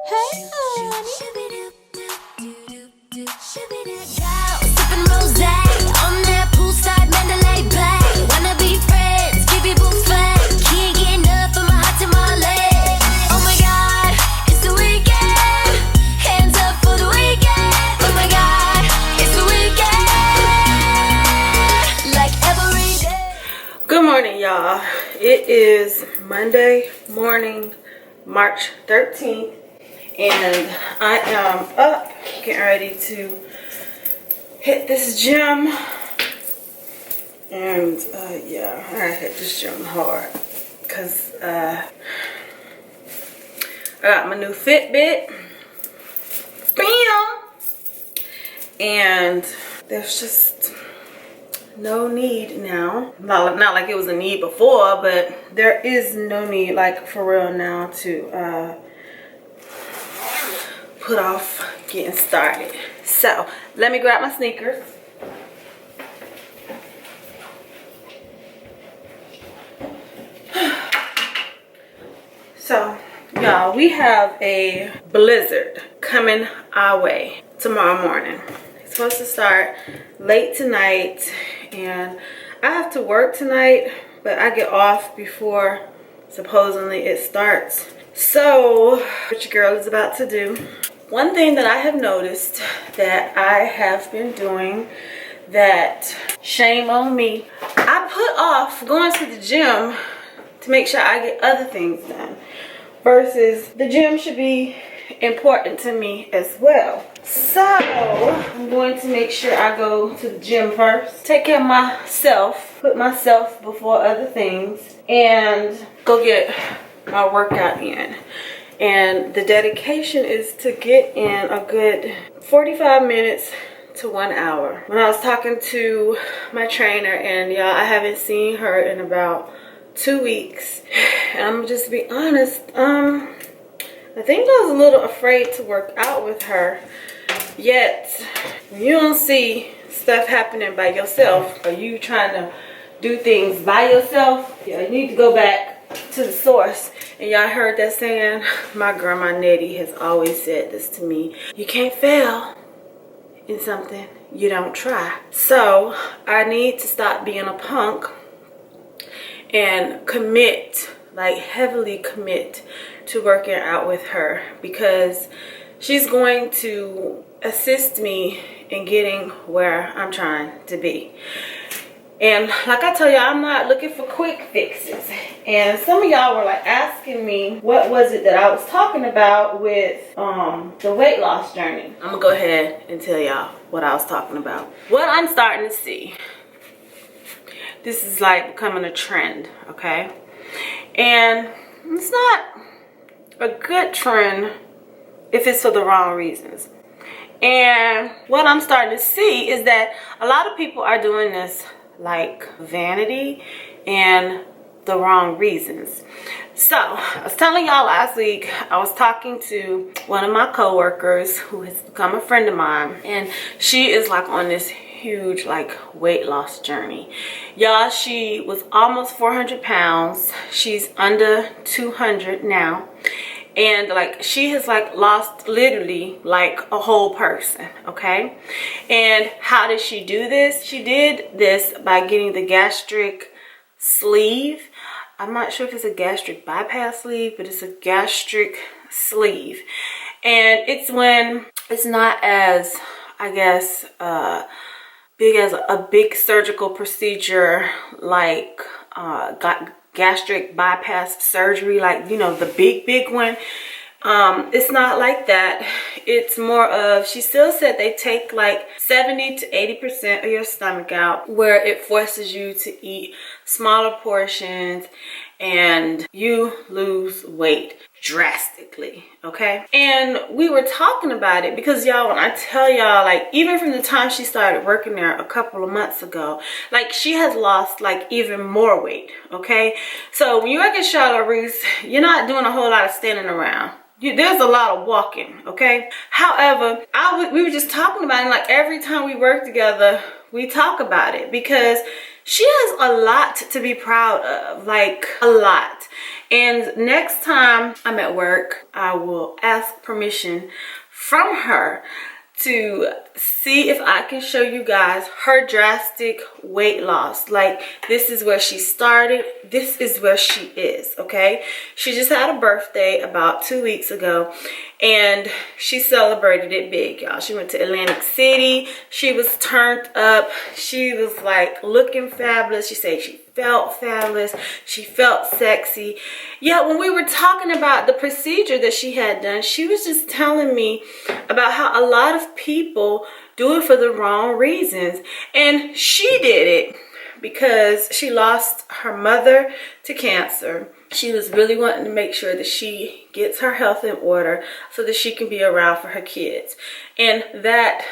Hey, honey. Sipping rosé on that poolside Mandalay Bay. Wanna be friends, keep it buffet. Can't get enough of my hot tamale. Oh my God, it's the weekend. Hands up for the weekend. Oh my God, it's the weekend. Like every day. Good morning, y'all. It is Monday morning, March 13th, and I am up getting ready to hit this gym. And yeah, I gotta hit this gym hard because I got my new Fitbit. Bam! And there's just no need now. Not like it was a need before, but there is no need, like, for real now, to put off getting started. So let me grab my sneakers. So y'all, we have a blizzard coming our way tomorrow morning. It's supposed to start late tonight, and I have to work tonight, but I get off before supposedly it starts. So what your girl is about to do. One thing that I have noticed that I have been doing, that shame on me, I put off going to the gym to make sure I get other things done, versus the gym should be important to me as well. So I'm going to make sure I go to the gym first, take care of myself, put myself before other things, and go get my workout in. And the dedication is to get in a good 45 minutes to 1 hour. When I was talking to my trainer, and y'all, I haven't seen her in about 2 weeks, and I'm just to be honest, I think I was a little afraid to work out with her. Yet when you don't see stuff happening by yourself, or you trying to do things by yourself, yeah, you need to go back to the source. And y'all heard that saying? My grandma Nettie has always said this to me: you can't fail in something you don't try. So I need to stop being a punk and commit, like heavily commit, to working out with her, because she's going to assist me in getting where I'm trying to be. And like I tell y'all, I'm not looking for quick fixes. And some of y'all were like asking me what was it that I was talking about with the weight loss journey. I'm gonna go ahead and tell y'all what I was talking about. What I'm starting to see, this is like becoming a trend, okay? And it's not a good trend if it's for the wrong reasons. And what I'm starting to see is that a lot of people are doing this like vanity and the wrong reasons. So I was telling y'all last week, I was talking to one of my coworkers who has become a friend of mine, and she is like on this huge like weight loss journey. Y'all, she was almost 400 pounds. She's under 200 now. And like she has like lost literally like a whole person, okay? And how did she do this? She did this by getting the gastric sleeve. I'm not sure if it's a gastric bypass sleeve, but it's a gastric sleeve. And it's when it's not as, I guess, big as a big surgical procedure, like gastric bypass surgery, like, you know, the big one. It's not like that. It's more of, she still said they take like 70 to 80% of your stomach out, where it forces you to eat smaller portions and you lose weight drastically, okay? And we were talking about it because, y'all, when I tell y'all, like, even from the time she started working there a couple of months ago, like, she has lost like even more weight, okay? So when you work at Charlotte Russe, you're not doing a whole lot of standing around. There's a lot of walking, okay? However, we were just talking about it, like every time we work together, we talk about it, because she has a lot to be proud of, like a lot. And next time I'm at work, I will ask permission from her to see if I can show you guys her drastic weight loss. Like, this is where she started, this is where she is, okay? She just had a birthday about 2 weeks ago, and she celebrated it big, y'all. She went to Atlantic City, she was turned up, she was like looking fabulous. She said she felt fabulous, she felt sexy. Yeah, when we were talking about the procedure that she had done, she was just telling me about how a lot of people do it for the wrong reasons. And she did it because she lost her mother to cancer. She was really wanting to make sure that she gets her health in order so that she can be around for her kids. And that's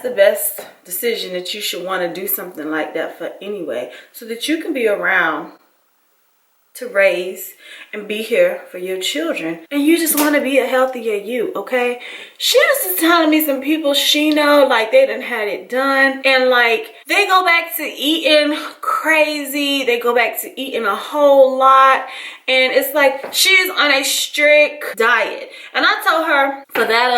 the best decision that you should want to do something like that for anyway, so that you can be around to raise and be here for your children. And you just want to be a healthier you, okay? She was just telling me some people she know, like, they done had it done, and like they go back to eating crazy, they go back to eating a whole lot, and it's like she's on a strict diet. And I told her, for that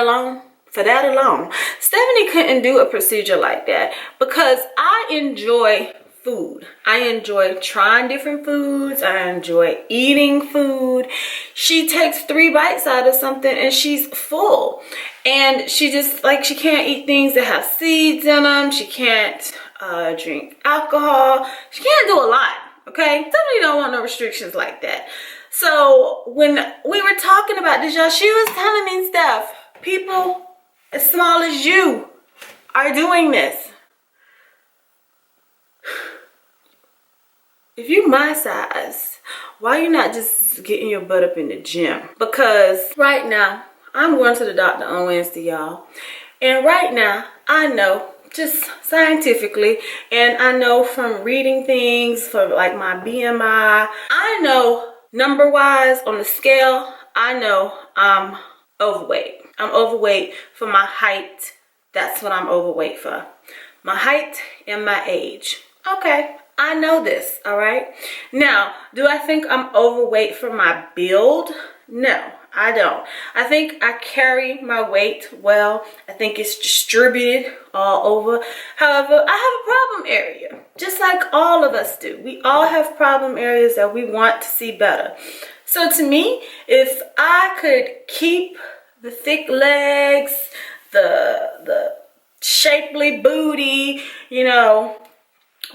alone, Stephanie couldn't do a procedure like that, because I enjoy food. I enjoy trying different foods. I enjoy eating food. She takes 3 bites out of something and she's full. And she just, like, she can't eat things that have seeds in them. She can't drink alcohol. She can't do a lot, okay? Stephanie don't want no restrictions like that. So when we were talking about this, y'all, she was telling me stuff. People as small as you are doing this. If you my size, why you not just getting your butt up in the gym? Because right now, I'm going to the doctor on Wednesday, y'all. And right now, I know, just scientifically, and I know from reading things, for like my BMI, I know number-wise on the scale, I know I'm overweight. I'm overweight for my height. That's what I'm overweight for. My height and my age. Okay. I know this, all right? Now, do I think I'm overweight for my build? No, I don't. I think I carry my weight well. I think it's distributed all over. However, I have a problem area, just like all of us do. We all have problem areas that we want to see better. So to me, if I could keep the thick legs, the shapely booty, you know,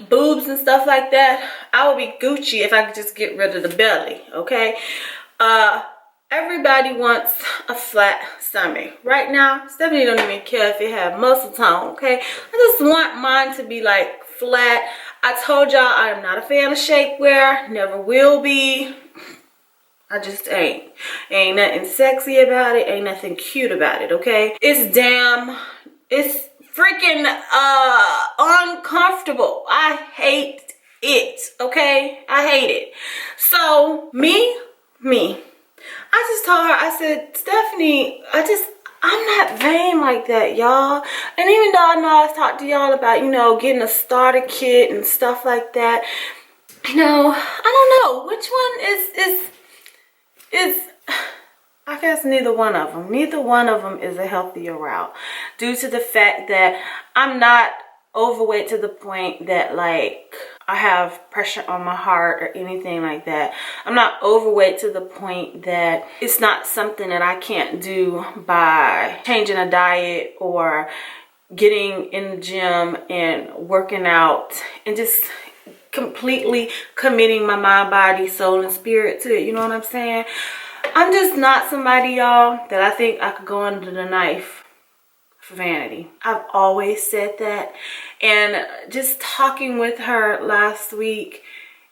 boobs and stuff like that, I would be Gucci if I could just get rid of the belly, okay? Everybody wants a flat stomach. Right now, Stephanie don't even care if it have muscle tone, okay? I just want mine to be like flat. I told y'all I am not a fan of shapewear, never will be. I just ain't. Ain't nothing sexy about it, ain't nothing cute about it, okay? It's freaking uncomfortable. I hate it, okay? I hate it. So me, I just told her, I said, Stephanie, I'm not vain like that, y'all. And even though I know I've talked to y'all about, you know, getting a starter kit and stuff like that, you know, I don't know which one is I guess neither one of them. Neither one of them is a healthier route, due to the fact that I'm not overweight to the point that like I have pressure on my heart or anything like that. I'm not overweight to the point that it's not something that I can't do by changing a diet or getting in the gym and working out and just completely committing my mind, body, soul, and spirit to it. You know what I'm saying? I'm just not somebody, y'all, that I think I could go under the knife for vanity. I've always said that. And just talking with her last week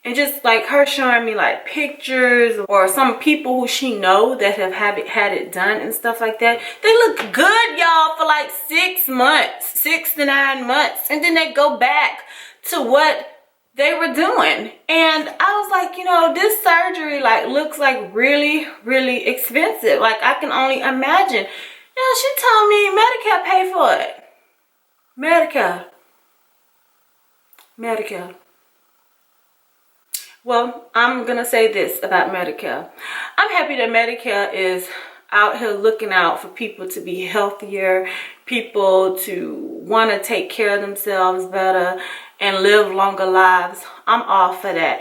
and just like her showing me like pictures or some people who she know that have had it done and stuff like that, they look good, y'all, for like 6 months, 6 to 9 months, and then they go back to what they were doing. And I was like, you know, this surgery like looks like really, really expensive. Like I can only imagine. You know, she told me Medicare paid for it. Medicare. Well, I'm gonna say this about Medicare. I'm happy that Medicare is out here looking out for people to be healthier, people to want to take care of themselves better and live longer lives. I'm all for that.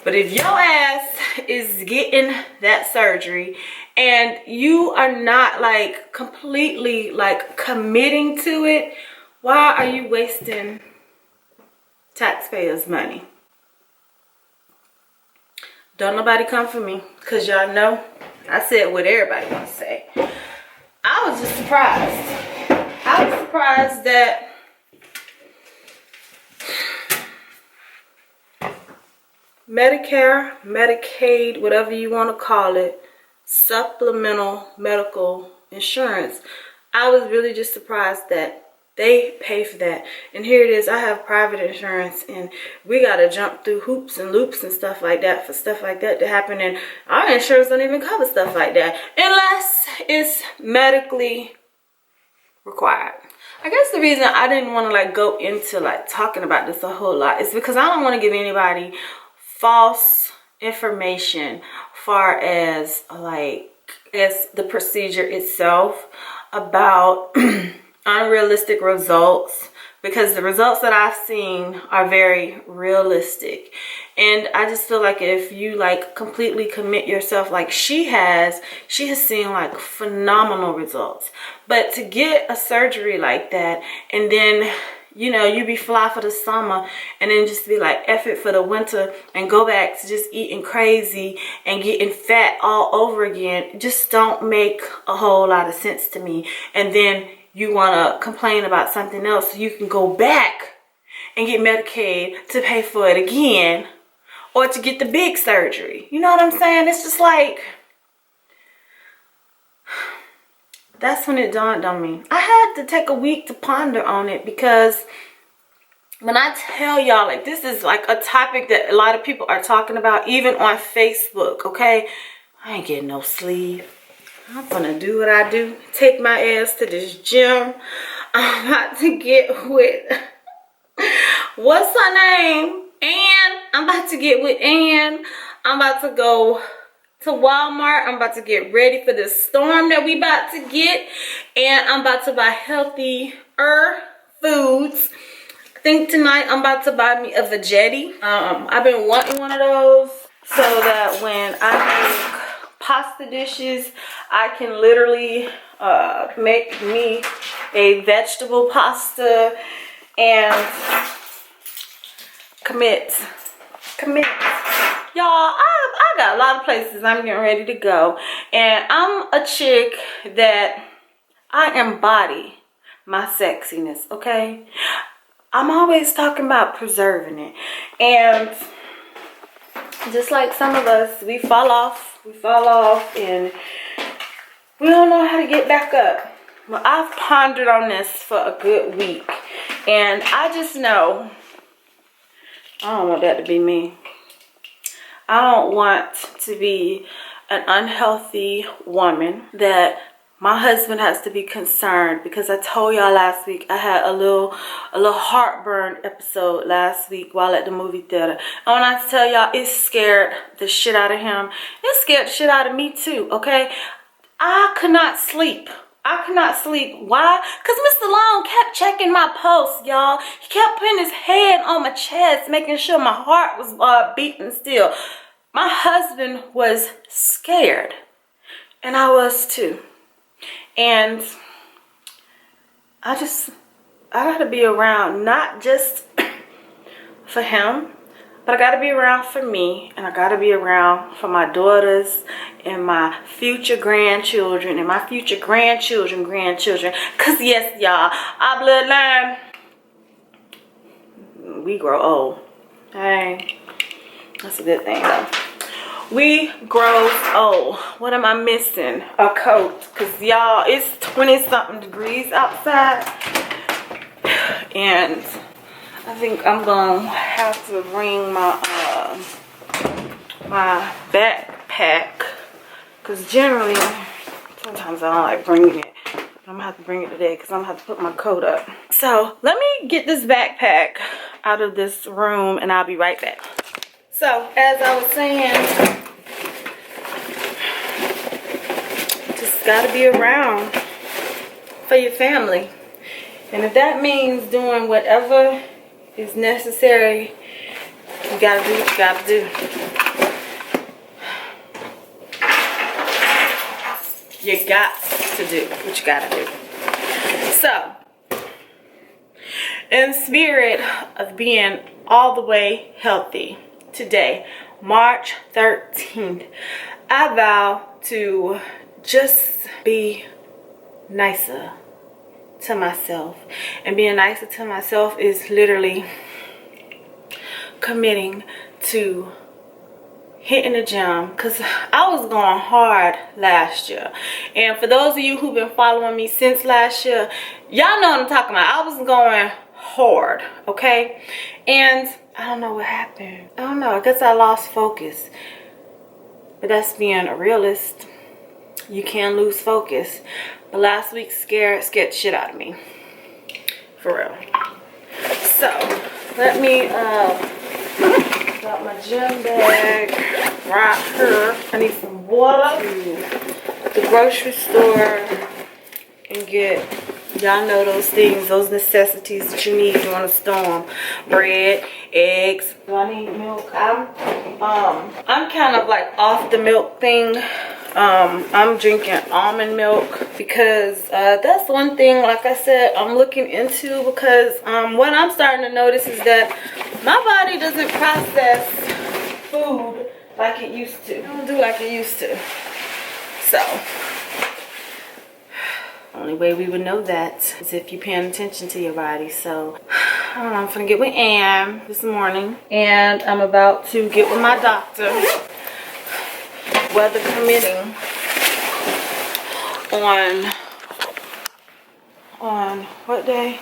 But if your ass is getting that surgery and you are not like completely like committing to it, why are you wasting taxpayers' money? Don't nobody come for me, because y'all know I said what everybody wants to say. I was just surprised. I was surprised that Medicare, Medicaid, whatever you want to call it, supplemental medical insurance, I was really just surprised that they pay for that. And here it is, I have private insurance and we got to jump through hoops and loops and stuff like that for stuff like that to happen. And our insurance don't even cover stuff like that unless it's medically required. I guess the reason I didn't want to like go into like talking about this a whole lot is because I don't want to give anybody false information far as like as the procedure itself about unrealistic results, because the results that I've seen are very realistic. And I just feel like if you like completely commit yourself like she has seen like phenomenal results. But to get a surgery like that and then, you know, you be fly for the summer and then just be like F it for the winter and go back to just eating crazy and getting fat all over again, just don't make a whole lot of sense to me. And then you want to complain about something else so you can go back and get Medicaid to pay for it again or to get the big surgery. You know what I'm saying? It's just like, that's when it dawned on me. I had to take a week to ponder on it, because when I tell y'all, like, this is like a topic that a lot of people are talking about, even on Facebook, okay? I ain't getting no sleep. I'm gonna do what I do. Take my ass to this gym. I'm about to get with, what's her name? Ann. I'm about to get with Ann. I'm about to go to Walmart. I'm about to get ready for this storm that we about to get. And I'm about to buy healthier foods. I think tonight I'm about to buy me a veggetti. I've been wanting one of those so that when I make pasta dishes, I can literally make me a vegetable pasta and commit. Y'all, I got a lot of places I'm getting ready to go, and I'm a chick that I embody my sexiness, okay? I'm always talking about preserving it, and just like some of us, we fall off and we don't know how to get back up. Well, I've pondered on this for a good week, and I just know I don't want that to be me. I don't want to be an unhealthy woman that my husband has to be concerned, because I told y'all last week I had a little heartburn episode last week while at the movie theater. And when I tell y'all, it scared the shit out of him. It scared the shit out of me too, okay? I could not sleep. Why? Because Mr. Long kept checking my pulse, y'all. He kept putting his head on my chest, making sure my heart was beating still. My husband was scared, and I was too. And I gotta be around, not just for him, but I gotta be around for me, and I gotta be around for my daughters and my future grandchildren and my future grandchildren. Cause yes, y'all, our bloodline, we grow old. Hey, that's a good thing though. We grow old. What am I missing? A coat. Because y'all, it's 20-something degrees outside. And I think I'm going to have to bring my my backpack. Because generally, sometimes I don't like bringing it. I'm going to have to bring it today because I'm going to have to put my coat up. So let me get this backpack out of this room and I'll be right back. So as I was saying, just gotta be around for your family. And if that means doing whatever is necessary, you gotta do what you gotta do. You got to do what you gotta do. So, in spirit of being all the way healthy, today, March 13th, I vow to just be nicer to myself. And being nicer to myself is literally committing to hitting the gym, because I was going hard last year. And for those of you who've been following me since last year, y'all know what I'm talking about. I was going hard, okay? And I don't know what happened. I don't know. I guess I lost focus. But that's being a realist. You can lose focus. But last week scared the shit out of me. For real. So, let me got my gym bag right here. I need some water to the grocery store and get, y'all know those things, those necessities that you need during a storm. Bread, eggs. Do I need milk? I'm kind of like off the milk thing. I'm drinking almond milk because that's one thing, like I said, I'm looking into, because what I'm starting to notice is that my body doesn't process food like it used to. It don't do like it used to. So, only way we would know that is if you're paying attention to your body. So, I don't know, I'm gonna get with Ann this morning, and I'm about to get with my doctor, weather permitting, on what day?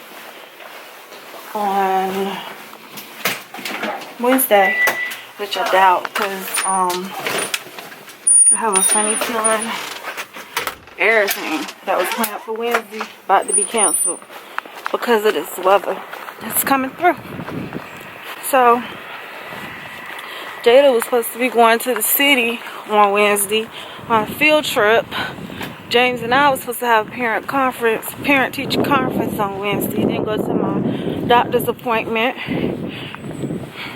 On Wednesday, which I doubt, because I have a funny feeling everything that was planned for Wednesday about to be canceled because of this weather that's coming through. So Jada was supposed to be going to the city on Wednesday on a field trip. James and I was supposed to have a parent-teacher conference on Wednesday. Then go to my doctor's appointment.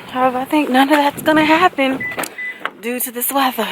However, I think none of that's gonna happen due to this weather.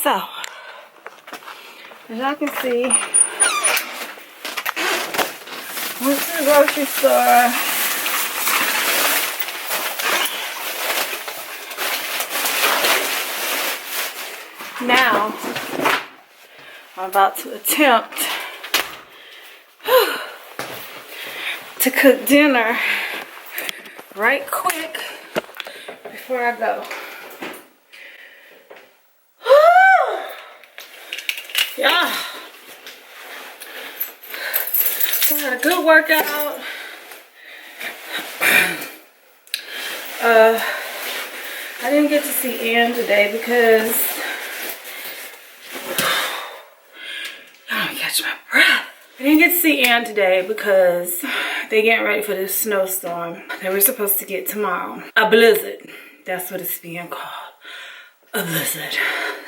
So, as y'all can see, went to the grocery store. Now, I'm about to attempt to cook dinner right quick before I go. Yeah. So I had a good workout. I didn't get to see Ann today because I don't catch my breath. I didn't get to see Ann today because they're getting ready for this snowstorm that we're supposed to get tomorrow. A blizzard. That's what it's being called. A blizzard.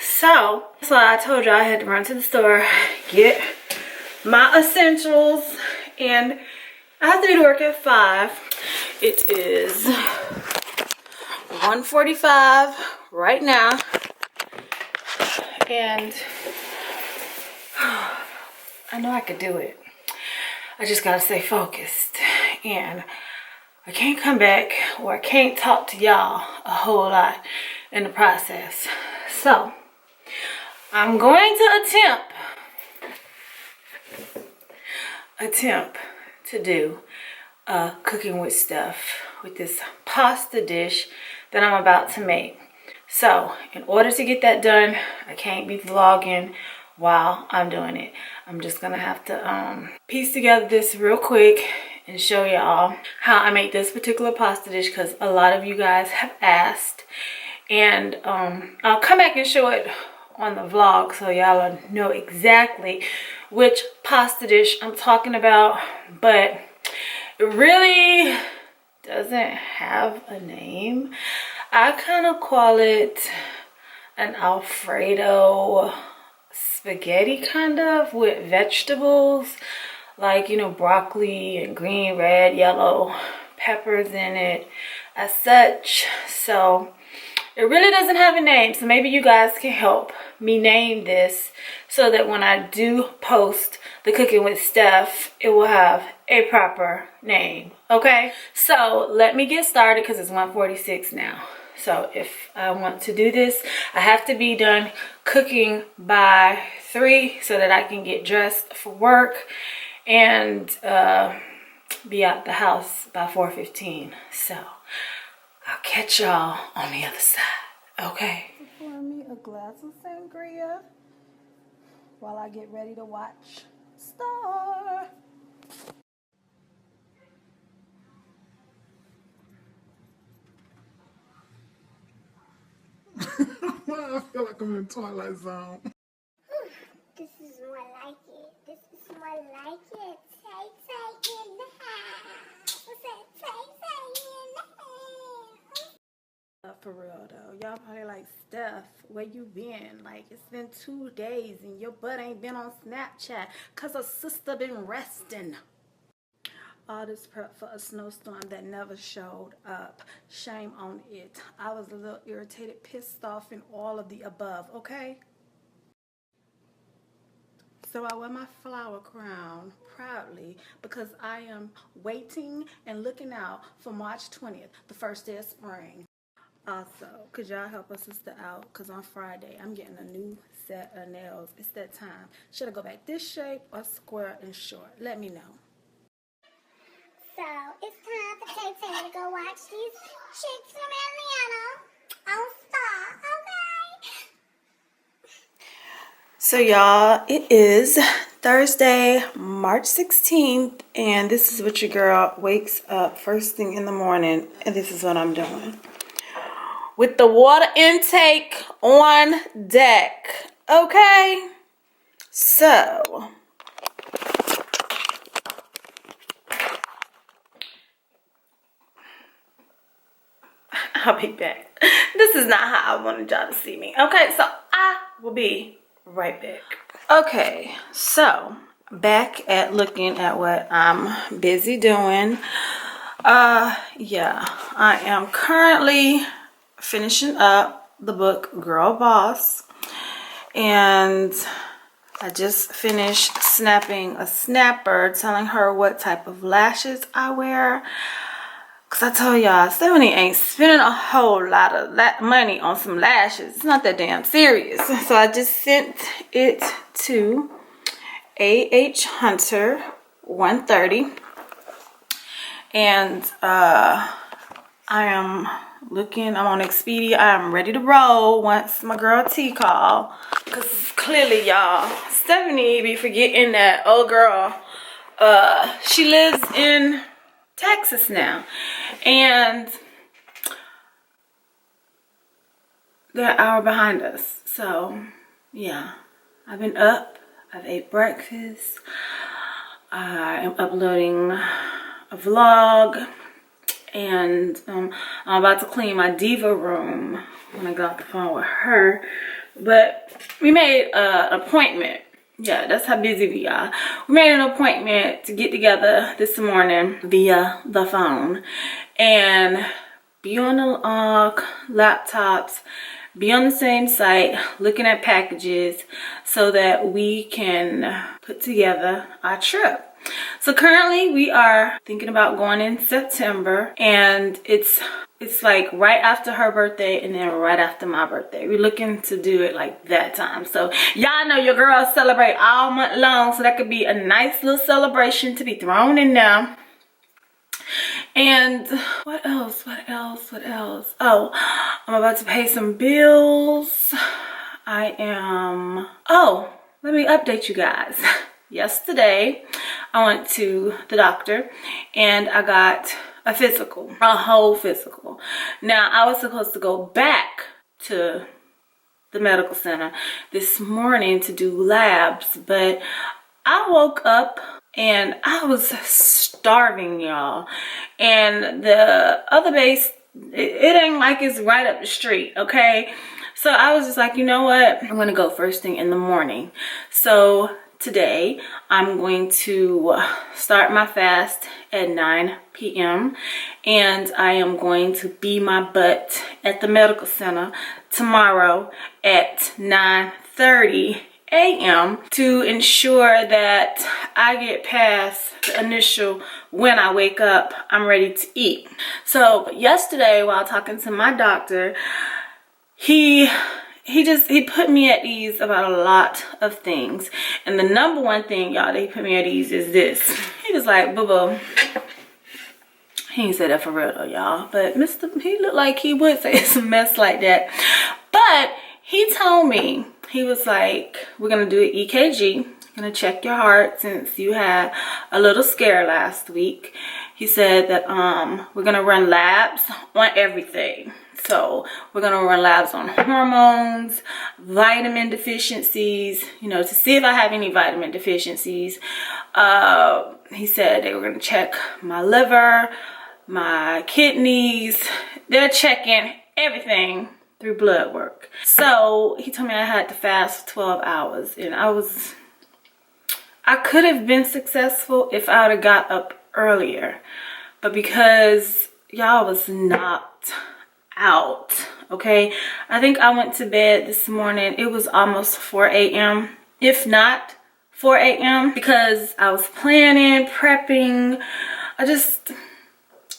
So I told you I had to run to the store, get my essentials, and I have to be to work at 5. It is 1:45 right now, and I know I could do it. I just gotta stay focused, and I can't come back, or I can't talk to y'all a whole lot in the process. So I'm going to attempt to do cooking with stuff with this pasta dish that I'm about to make. So in order to get that done, I can't be vlogging while I'm doing it. I'm just gonna have to piece together this real quick and show y'all how I make this particular pasta dish, because a lot of you guys have asked, and I'll come back and show it on the vlog so y'all know exactly which pasta dish I'm talking about. But it really doesn't have a name. I kind of call it an Alfredo spaghetti, kind of, with vegetables like, you know, broccoli and green, red, yellow peppers in it as such. So it really doesn't have a name, so maybe you guys can help me name this so that when I do post the Cooking with Steph, it will have a proper name, okay? So let me get started because it's 1:46 now. So if I want to do this, I have to be done cooking by 3 so that I can get dressed for work and be out the house by 4:15. So I'll catch y'all on the other side, okay? Pour me a glass of sangria while I get ready to watch Star. I feel like I'm in Twilight Zone. This is more like it. This is more like it. Tay Tay in the house. What's that? Tay Tay in the house. For real though, y'all probably like, Steph, where you been? Like, it's been 2 days and your butt ain't been on Snapchat cause her sister been resting. All this prep for a snowstorm that never showed up. Shame on it. I was a little irritated, pissed off, and all of the above, okay? So I wear my flower crown proudly because I am waiting and looking out for March 20th, the first day of spring. Also, could y'all help a sister out? Because on Friday, I'm getting a new set of nails. It's that time. Should I go back this shape or square and short? Let me know. So it's time for Tay Tay to go watch these chicks from Atlanta on Star, okay? So y'all, it is Thursday, March 16th, and this is what your girl wakes up first thing in the morning, and this is what I'm doing. With the water intake on deck, okay? So I'll be back. This is not how I wanted y'all to see me. Okay, so I will be right back. Okay, so back at looking at what I'm busy doing. Yeah, I am currently finishing up the book Girl Boss, and I just finished snapping a snapper telling her what type of lashes I wear. Cause I told y'all, Stephanie ain't spending a whole lot of money on some lashes. It's not that damn serious. So I just sent it to A.H. Hunter 130. And I'm on Expedia. I am ready to roll once my girl T call. Cause clearly y'all, Stephanie be forgetting that old girl, she lives in Texas now, and they're an hour behind us. So yeah, I've been up, I've ate breakfast, I am uploading a vlog, and I'm about to clean my diva room when I got off the phone with her. But we made an appointment. Yeah, that's how busy we are. We made an appointment to get together this morning via the phone and be on the laptops, be on the same site, looking at packages so that we can put together our trip. So currently we are thinking about going in September, and it's like right after her birthday and then right after my birthday. We're looking to do it like that time. So y'all know your girls celebrate all month long, so that could be a nice little celebration to be thrown in there. And what else? Oh, I'm about to pay some bills. Oh, let me update you guys. Yesterday, I went to the doctor and I got a physical, a whole physical. Now, I was supposed to go back to the medical center this morning to do labs, but I woke up and I was starving, y'all. And the other base, it ain't like it's right up the street, okay? So I was just like, you know what? I'm gonna go first thing in the morning. So today, I'm going to start my fast at 9 p.m. and I am going to be my butt at the medical center tomorrow at 9:30 a.m. to ensure that I get past the initial when I wake up, I'm ready to eat. So yesterday while talking to my doctor, he put me at ease about a lot of things. And the number one thing, y'all, that he put me at ease is this. He was like, boo-boo. He ain't said that for real though, y'all. But he looked like he would say some mess like that. But he told me, he was like, we're gonna do an EKG. Gonna check your heart since you had a little scare last week. He said that we're gonna run labs on everything. So we're gonna run labs on hormones, vitamin deficiencies, you know, to see if I have any vitamin deficiencies. He said they were gonna check my liver, my kidneys. They're checking everything through blood work. So he told me I had to fast for 12 hours, and I could have been successful if I would have got up earlier, but because y'all was knocked out, okay? I think I went to bed this morning, it was almost 4 a.m. if not 4 a.m. because I was planning, prepping.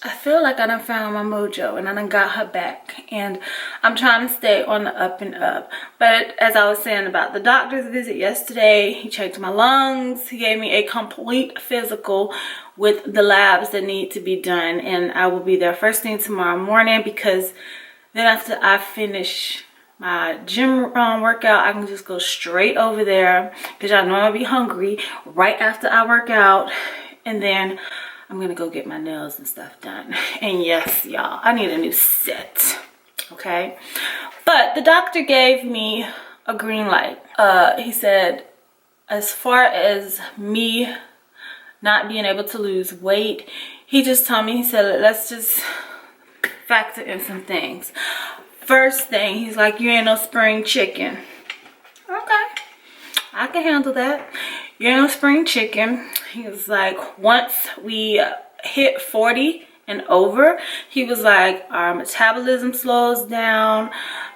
I feel like I done found my mojo and I done got her back, and I'm trying to stay on the up and up. But as I was saying about the doctor's visit yesterday, he checked my lungs, he gave me a complete physical with the labs that need to be done, and I will be there first thing tomorrow morning, because then after I finish my gym workout, I can just go straight over there, because y'all know I'll be hungry right after I work out, and then I'm gonna go get my nails and stuff done. And yes, y'all, I need a new set, okay? But the doctor gave me a green light. He said, as far as me not being able to lose weight, he just told me, he said, let's just factor in some things. First thing, he's like, you ain't no spring chicken. Okay, I can handle that. You ain't no spring chicken. He was like, once we hit 40 and over, he was like, our metabolism slows down.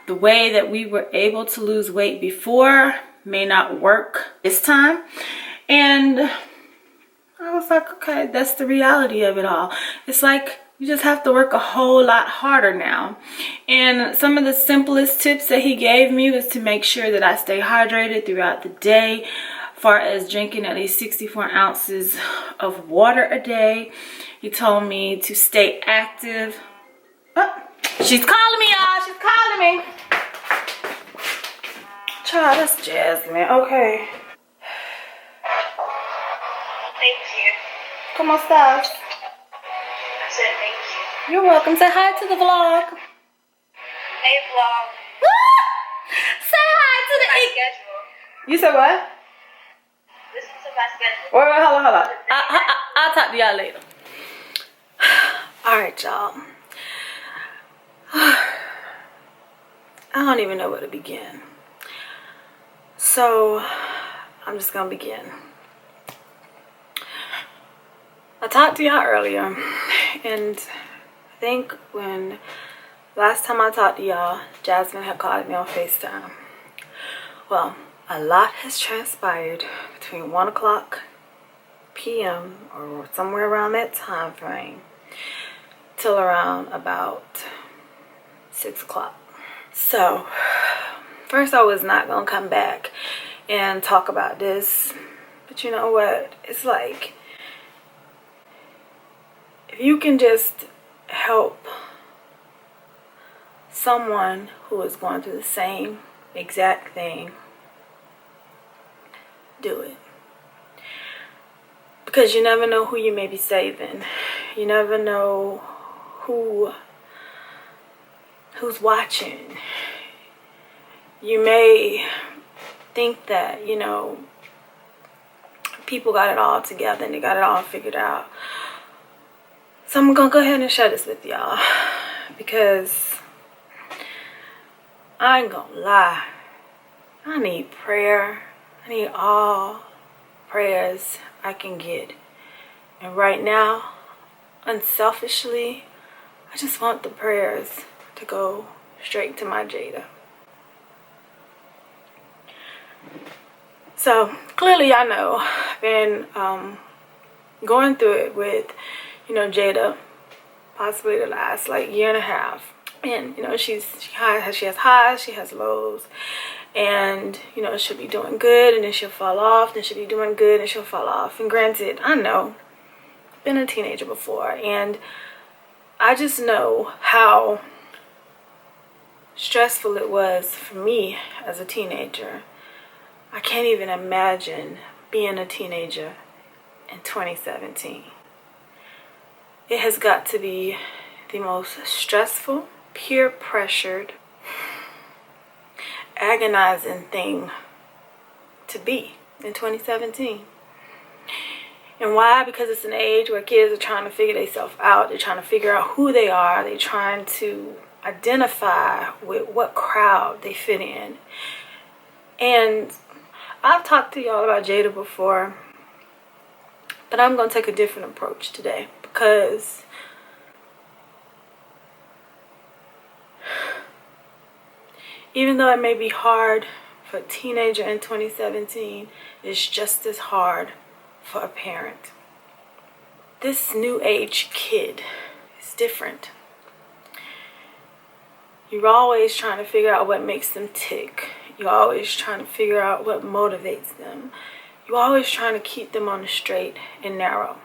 The way that we were able to lose weight before may not work this time. And I was like, okay, that's the reality of it all. It's like, you just have to work a whole lot harder now. And some of the simplest tips that he gave me was to make sure that I stay hydrated throughout the day, as far as drinking at least 64 ounces of water a day. He told me to stay active. Oh, she's calling me, y'all. She's calling me. Child, that's Jasmine. Okay. Thank you. ¿Cómo estás? I said thank you. You're welcome. Say hi to the vlog. Hey, vlog. Say hi to My the schedule. You said what? Listen to my schedule. Wait, hold on. I'll talk to y'all later. Alright, y'all. I don't even know where to begin. So, I'm just gonna begin. I talked to y'all earlier, and I think when last time I talked to y'all, Jasmine had called me on FaceTime. Well, a lot has transpired between 1 o'clock p.m. or somewhere around that time frame till around about 6 o'clock. So, first I was not gonna come back and talk about this, but you know what? It's like, if you can just help someone who is going through the same exact thing, do it. Because you never know who you may be saving. You never know who's watching. You may think that, you know, people got it all together and they got it all figured out. So I'm gonna go ahead and share this with y'all, because I ain't gonna lie, I need prayer. I need all prayers I can get. And right now, unselfishly, I just want the prayers to go straight to my Jada. So clearly I know I've been going through it with, you know, Jada, possibly the last like year and a half. And you know, she has highs, she has lows, and you know, she'll be doing good and then she'll fall off, then she'll be doing good and she'll fall off. And granted, I know, I've been a teenager before, and I just know how stressful it was for me as a teenager. I can't even imagine being a teenager in 2017. It has got to be the most stressful, peer pressured, agonizing thing to be in 2017. And why? Because it's an age where kids are trying to figure themselves out. They're trying to figure out who they are. They're trying to identify with what crowd they fit in. And I've talked to y'all about Jada before, but I'm going to take a different approach today, because even though it may be hard for a teenager in 2017, it's just as hard for a parent. This new age kid is different. You're always trying to figure out what makes them tick. You're always trying to figure out what motivates them. You're always trying to keep them on the straight and narrow.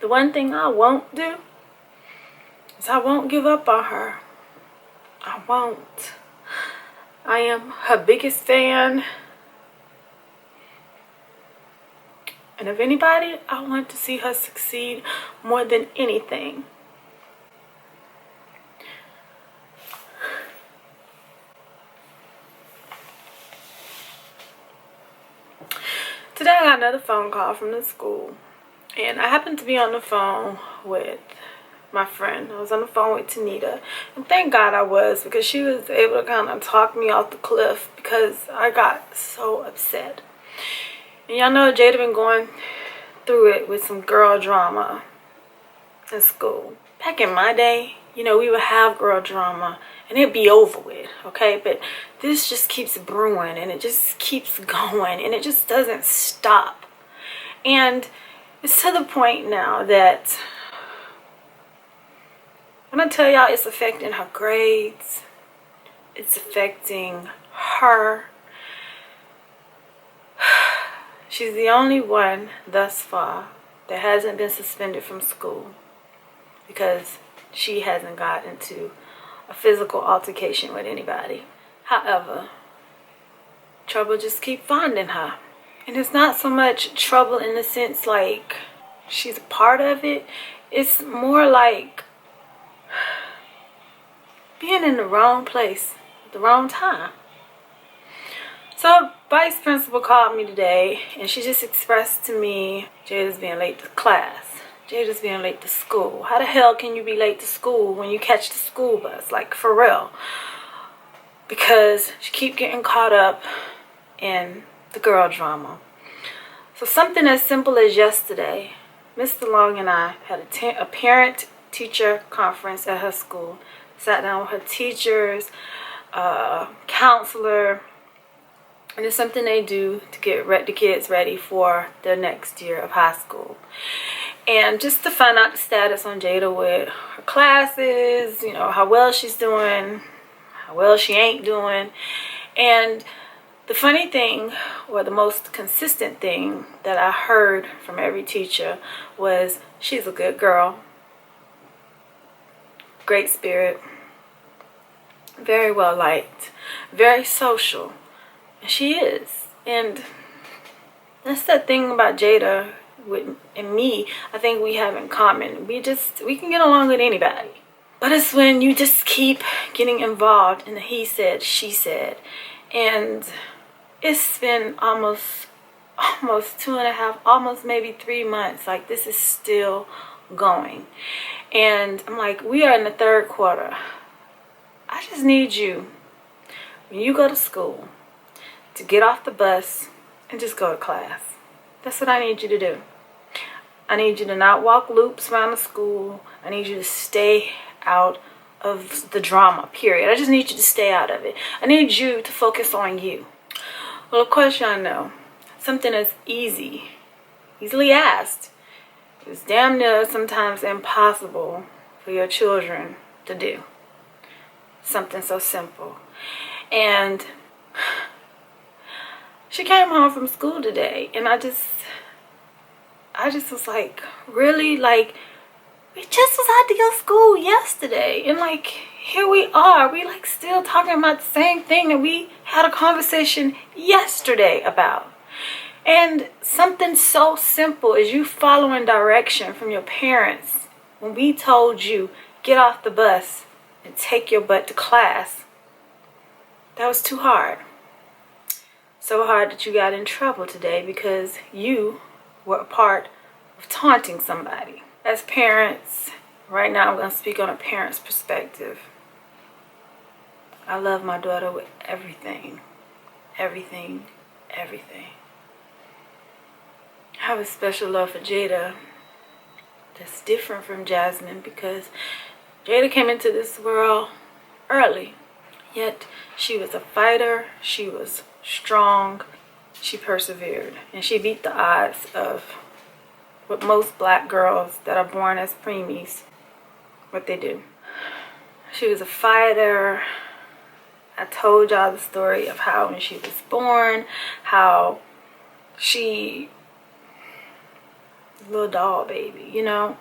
The one thing I won't do is I won't give up on her. I won't. I am her biggest fan. And if anybody, I want to see her succeed more than anything. Today I got another phone call from the school, and I happened to be on the phone with my friend. I was on the phone with Tanita, and thank God I was, because she was able to kind of talk me off the cliff, because I got so upset. And y'all know Jada been going through it with some girl drama in school. Back in my day, you know, we would have girl drama and it'd be over with, okay? But this just keeps brewing, and it just keeps going, and it just doesn't stop. And it's to the point now that when I tell y'all, it's affecting her grades, it's affecting her. She's the only one thus far that hasn't been suspended from school because she hasn't got into a physical altercation with anybody. However, trouble just keep finding her. And it's not so much trouble in the sense like she's a part of it. It's more like being in the wrong place at the wrong time. So vice principal called me today, and she just expressed to me, Jada's being late to class. Jada's being late to school. How the hell can you be late to school when you catch the school bus? Like, for real. Because she keep getting caught up in the girl drama. So something as simple as yesterday, Mr. Long and I had a parent-teacher conference at her school. Sat down with her teachers, counselor, and it's something they do to get the kids ready for their next year of high school. And just to find out the status on Jada with her classes, you know, how well she's doing, how well she ain't doing. And The funny thing, or the most consistent thing that I heard from every teacher was, she's a good girl, great spirit, very well liked, very social. And she is. And that's the thing about Jada and me, I think we have in common. We can get along with anybody. But it's when you just keep getting involved in the he said, she said. And it's been almost 2.5, almost maybe 3 months. Like, this is still going. And I'm like, we are in the third quarter. I just need you, when you go to school, to get off the bus and just go to class. That's what I need you to do. I need you to not walk loops around the school. I need you to stay out of the drama, period. I just need you to stay out of it. I need you to focus on you. Well, of course, y'all know, something that's easily asked is damn near sometimes impossible for your children to do. Something so simple. And she came home from school today, and I just was like, really? Like, we just was out to your school yesterday, and like, here we are. We like still talking about the same thing that we had a conversation yesterday about. And something so simple as you following direction from your parents when we told you, get off the bus and take your butt to class. That was too hard. So hard that you got in trouble today because you were a part of taunting somebody. As parents, right now I'm going to speak on a parent's perspective. I love my daughter with everything. Everything. Everything. I have a special love for Jada that's different from Jasmine because Jada came into this world early. Yet she was a fighter. She was strong. She persevered. And she beat the odds of what most black girls that are born as preemies, what they do. She was a fighter. I told y'all the story of how when she was born, how she, little doll baby, you know.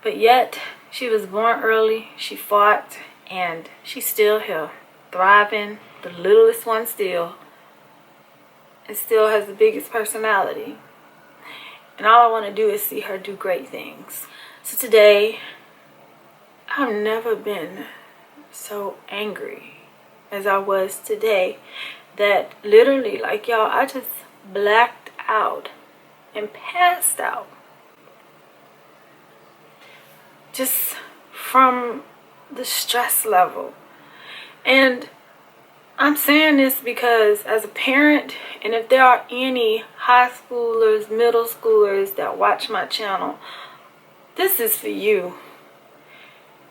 But yet, she was born early, she fought, and she's still here, thriving, the littlest one still, and still has the biggest personality. And all I want to do is see her do great things. So today, I've never been so angry as I was today that literally, like y'all, I just blacked out and passed out. Just from the stress level. And I'm saying this because as a parent, and if there are any high schoolers, middle schoolers that watch my channel, this is for you.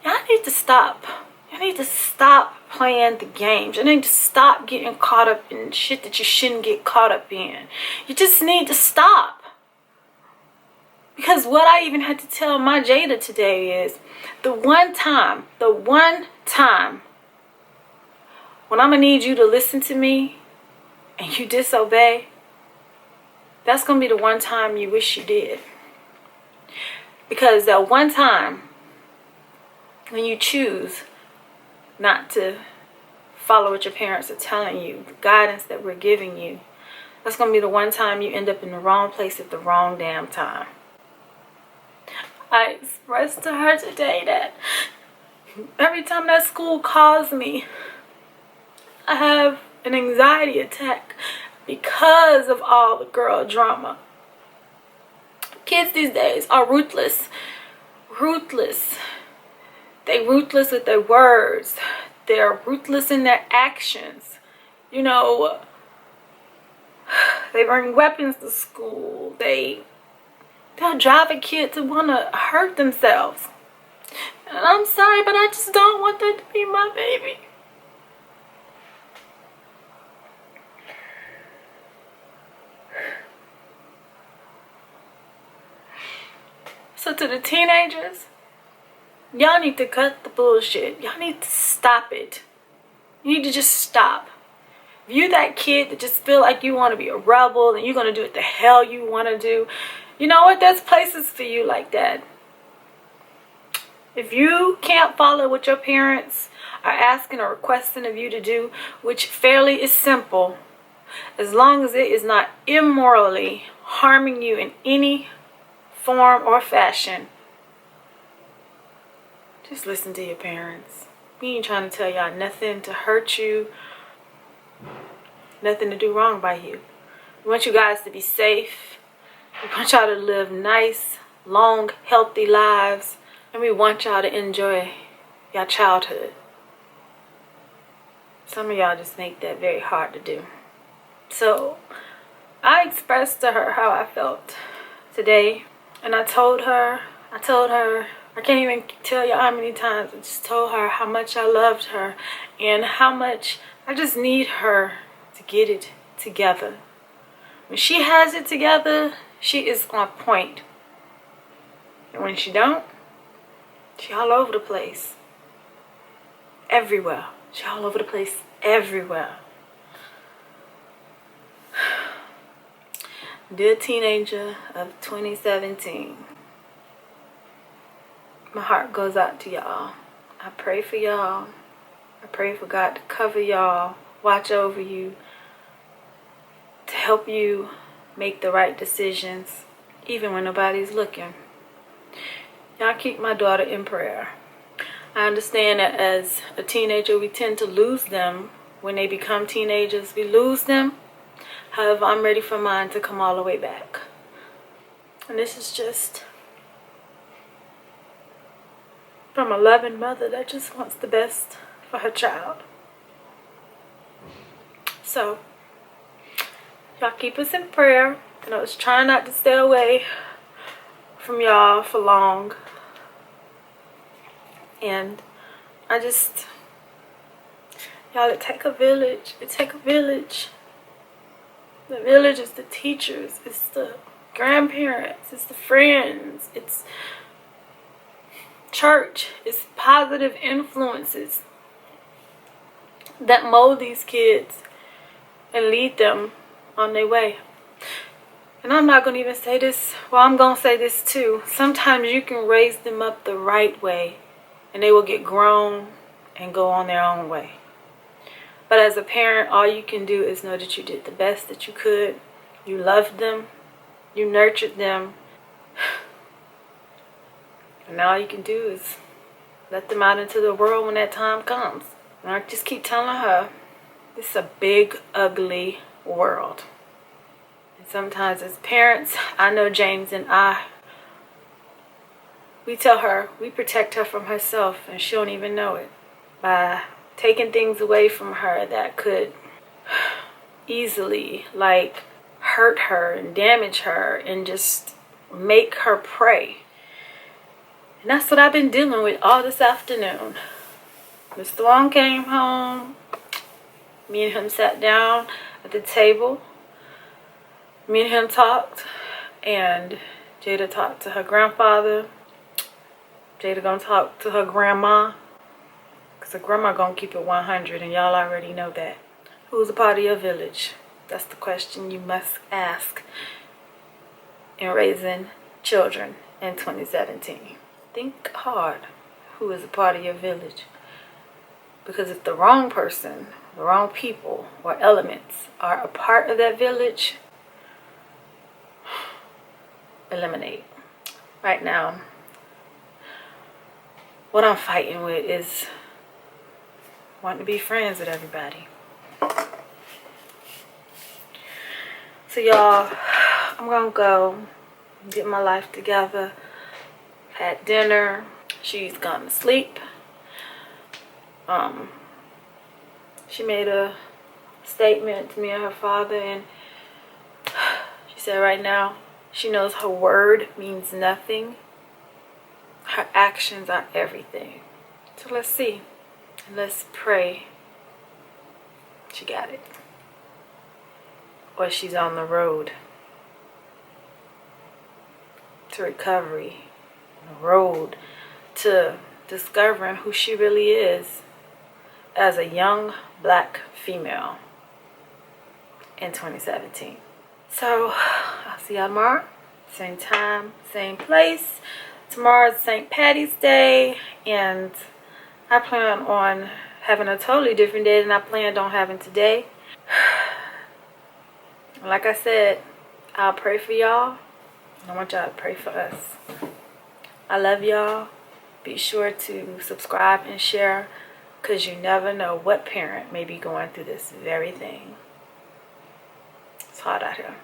Y'all need to stop. You need to stop playing the games. You need to stop getting caught up in shit that you shouldn't get caught up in. You just need to stop. Because what I even had to tell my Jada today is the one time when I'm going to need you to listen to me and you disobey, that's going to be the one time you wish you did. Because that one time when you choose not to follow what your parents are telling you, the guidance that we're giving you, that's going to be the one time you end up in the wrong place at the wrong damn time. I expressed to her today that every time that school calls me, I have an anxiety attack because of all the girl drama. Kids these days are ruthless. Ruthless. They're ruthless with their words. They're ruthless in their actions. You know, they bring weapons to school. They'll drive a kid to want to hurt themselves. And I'm sorry, but I just don't want that to be my baby. So to the teenagers, y'all need to cut the bullshit. Y'all need to stop it. You need to just stop. If you that kid that just feel like you want to be a rebel and you're going to do what the hell you want to do, you know what? There's places for you like that. If you can't follow what your parents are asking or requesting of you to do, which fairly is simple, as long as it is not immorally harming you in any form or fashion, just listen to your parents. We ain't trying to tell y'all nothing to hurt you, nothing to do wrong by you. We want you guys to be safe. We want y'all to live nice, long, healthy lives. And we want y'all to enjoy your childhood. Some of y'all just make that very hard to do. So I expressed to her how I felt today. And I told her, I can't even tell you how many times I just told her how much I loved her and how much I just need her to get it together. When she has it together, she is on point. And when she don't, she all over the place. Everywhere. She all over the place everywhere. Dear teenager of 2017, my heart goes out to y'all. I pray for y'all. I pray for God to cover y'all, watch over you, to help you make the right decisions, even when nobody's looking. Y'all keep my daughter in prayer. I understand that as a teenager, we tend to lose them. When they become teenagers, we lose them. However, I'm ready for mine to come all the way back. And this is just from a loving mother that just wants the best for her child. So, y'all keep us in prayer. And I was trying not to stay away from y'all for long. And I just, y'all, it take a village. It take a village. The village is the teachers, it's the grandparents, it's the friends, it's church, it's positive influences that mold these kids and lead them on their way. And I'm not going to even say this, well, I'm going to say this too. Sometimes you can raise them up the right way and they will get grown and go on their own way. But as a parent, all you can do is know that you did the best that you could. You loved them. You nurtured them. And all you can do is let them out into the world when that time comes. And I just keep telling her, it's a big, ugly world. And sometimes as parents, I know James and I, we tell her, we protect her from herself, and she don't even know it. By taking things away from her that could easily, like, hurt her and damage her and just make her pray. And that's what I've been dealing with all this afternoon. Mr. Long came home. Me and him sat down at the table. Me and him talked. And Jada talked to her grandfather. Jada gonna talk to her grandma. Because her grandma gonna keep it 100. And y'all already know that. Who's a part of your village? That's the question you must ask in raising children in 2017. Think hard. Who is a part of your village? Because if the wrong person, the wrong people or elements are a part of that village, eliminate. Right now, what I'm fighting with is wanting to be friends with everybody. So y'all, I'm gonna go get my life together. Had dinner. She's gone to sleep. She made a statement to me and her father, and she said right now she knows her word means nothing. Her actions are everything. So let's see. Let's pray she got it. Or she's on the road to recovery. The road to discovering who she really is as a young black female. in 2017. So I'll see y'all tomorrow. Same time, same place. Tomorrow's St. Patty's Day, and I plan on having a totally different day than I planned on having today. Like I said, I'll pray for y'all. I want y'all to pray for us. I love y'all. Be sure to subscribe and share, because you never know what parent may be going through this very thing. It's hard out here.